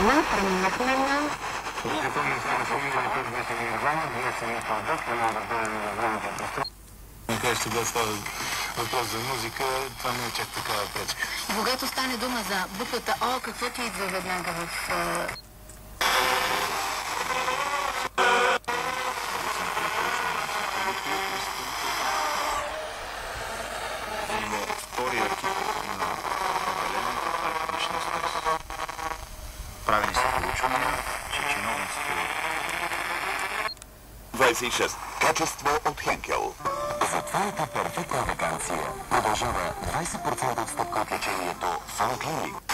Сега преминахме на... Когато става въпрос за музика, това не е чак такава пречка. Когато стане дума за буквата О, какво ти идва веднага в... Втория тип на определението е предишния стрес. Правени са проучвания, че чиновниците... 26. Качество от Хенкел. За твоята перфектна вакансия продължава 20% отстъпка от лечението Фан Клиник.